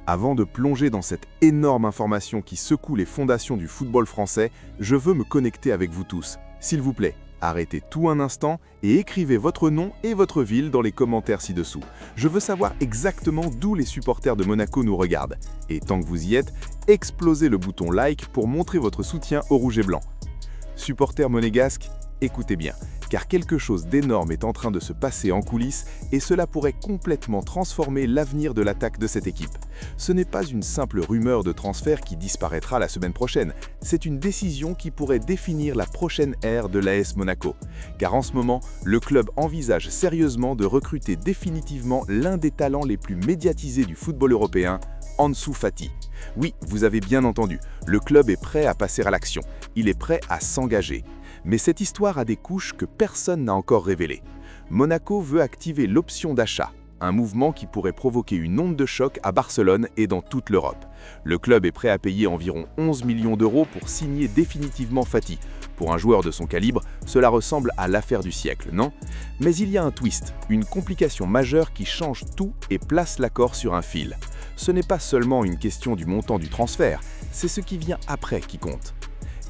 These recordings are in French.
Avant de plonger dans cette énorme information qui secoue les fondations du football français, je veux me connecter avec vous tous. S'il vous plaît, arrêtez tout un instant et écrivez votre nom et votre ville dans les commentaires ci-dessous. Je veux savoir exactement d'où les supporters de Monaco nous regardent. Et tant que vous y êtes, explosez le bouton like pour montrer votre soutien au rouge et blanc. Supporters monégasques, écoutez bien, car quelque chose d'énorme est en train de se passer en coulisses et cela pourrait complètement transformer l'avenir de l'attaque de cette équipe. Ce n'est pas une simple rumeur de transfert qui disparaîtra la semaine prochaine, c'est une décision qui pourrait définir la prochaine ère de l'AS Monaco. Car en ce moment, le club envisage sérieusement de recruter définitivement l'un des talents les plus médiatisés du football européen, Ansu Fati. Oui, vous avez bien entendu, le club est prêt à passer à l'action, il est prêt à s'engager. Mais cette histoire a des couches que personne n'a encore révélées. Monaco veut activer l'option d'achat, un mouvement qui pourrait provoquer une onde de choc à Barcelone et dans toute l'Europe. Le club est prêt à payer environ 11 millions d'euros pour signer définitivement Fati. Pour un joueur de son calibre, cela ressemble à l'affaire du siècle, non? Mais il y a un twist, une complication majeure qui change tout et place l'accord sur un fil. Ce n'est pas seulement une question du montant du transfert, c'est ce qui vient après qui compte.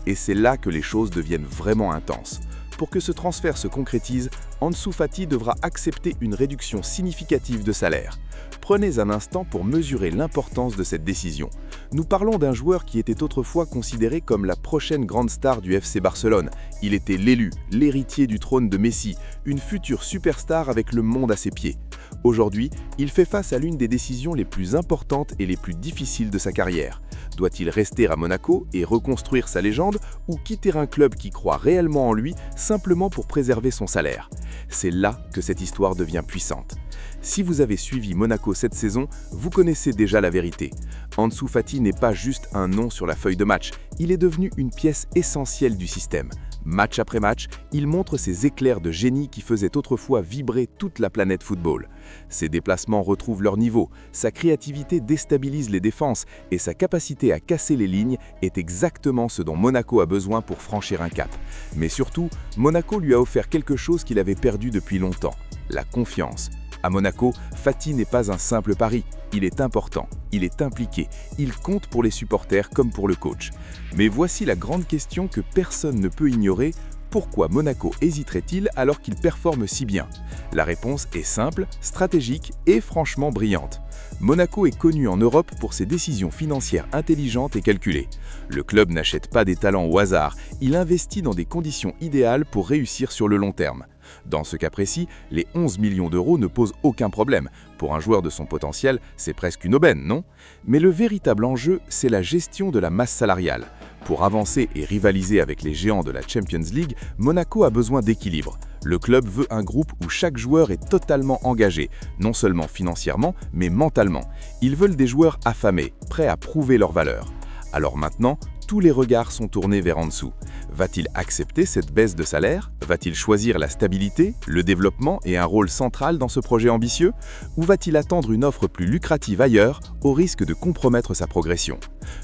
Et c'est là que les choses deviennent vraiment intenses. Pour que ce transfert se concrétise, Ansu Fati devra accepter une réduction significative de salaire. Prenez un instant pour mesurer l'importance de cette décision. Nous parlons d'un joueur qui était autrefois considéré comme la prochaine grande star du FC Barcelone. Il était l'élu, l'héritier du trône de Messi, une future superstar avec le monde à ses pieds. Aujourd'hui, il fait face à l'une des décisions les plus importantes et les plus difficiles de sa carrière. Doit-il rester à Monaco et reconstruire sa légende ou quitter un club qui croit réellement en lui simplement pour préserver son salaire? C'est là que cette histoire devient puissante. Si vous avez suivi Monaco cette saison, vous connaissez déjà la vérité. Ansu Fati n'est pas juste un nom sur la feuille de match, il est devenu une pièce essentielle du système. Match après match, il montre ces éclairs de génie qui faisaient autrefois vibrer toute la planète football. Ses déplacements retrouvent leur niveau, sa créativité déstabilise les défenses et sa capacité à casser les lignes est exactement ce dont Monaco a besoin pour franchir un cap. Mais surtout, Monaco lui a offert quelque chose qu'il avait perdu depuis longtemps, la confiance. À Monaco, Fati n'est pas un simple pari, il est important, il est impliqué, il compte pour les supporters comme pour le coach. Mais voici la grande question que personne ne peut ignorer, pourquoi Monaco hésiterait-il alors qu'il performe si bien? La réponse est simple, stratégique et franchement brillante. Monaco est connu en Europe pour ses décisions financières intelligentes et calculées. Le club n'achète pas des talents au hasard, il investit dans des conditions idéales pour réussir sur le long terme. Dans ce cas précis, les 11 millions d'euros ne posent aucun problème. Pour un joueur de son potentiel, c'est presque une aubaine, non? Mais le véritable enjeu, c'est la gestion de la masse salariale. Pour avancer et rivaliser avec les géants de la Champions League, Monaco a besoin d'équilibre. Le club veut un groupe où chaque joueur est totalement engagé, non seulement financièrement, mais mentalement. Ils veulent des joueurs affamés, prêts à prouver leur valeur. Alors maintenant, tous les regards sont tournés vers Ansu. Va-t-il accepter cette baisse de salaire? Va-t-il choisir la stabilité, le développement et un rôle central dans ce projet ambitieux? Ou va-t-il attendre une offre plus lucrative ailleurs, au risque de compromettre sa progression?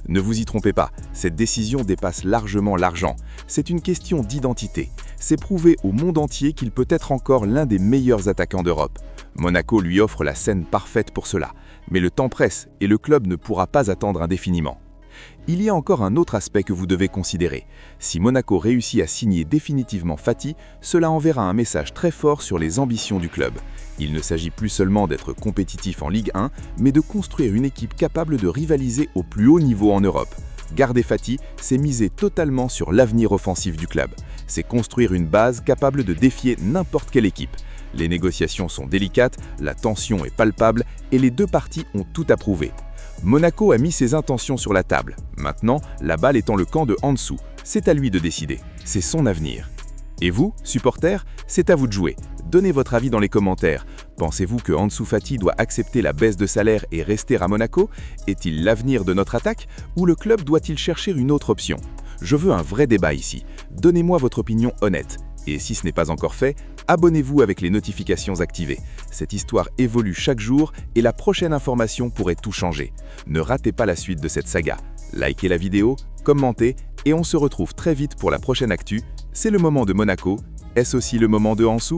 Ne vous y trompez pas, cette décision dépasse largement l'argent. C'est une question d'identité. C'est prouver au monde entier qu'il peut être encore l'un des meilleurs attaquants d'Europe. Monaco lui offre la scène parfaite pour cela. Mais le temps presse et le club ne pourra pas attendre indéfiniment. Il y a encore un autre aspect que vous devez considérer. Si Monaco réussit à signer définitivement Fati, cela enverra un message très fort sur les ambitions du club. Il ne s'agit plus seulement d'être compétitif en Ligue 1, mais de construire une équipe capable de rivaliser au plus haut niveau en Europe. Garder Fati, c'est miser totalement sur l'avenir offensif du club. C'est construire une base capable de défier n'importe quelle équipe. Les négociations sont délicates, la tension est palpable et les deux parties ont tout à prouver. Monaco a mis ses intentions sur la table. Maintenant, la balle est dans le camp de Ansu. C'est à lui de décider. C'est son avenir. Et vous, supporters, c'est à vous de jouer. Donnez votre avis dans les commentaires. Pensez-vous que Ansu Fati doit accepter la baisse de salaire et rester à Monaco? Est-il l'avenir de notre attaque? Ou le club doit-il chercher une autre option? Je veux un vrai débat ici. Donnez-moi votre opinion honnête. Et si ce n'est pas encore fait, abonnez-vous avec les notifications activées. Cette histoire évolue chaque jour et la prochaine information pourrait tout changer. Ne ratez pas la suite de cette saga. Likez la vidéo, commentez et on se retrouve très vite pour la prochaine actu. C'est le moment de Monaco. Est-ce aussi le moment de Ansu?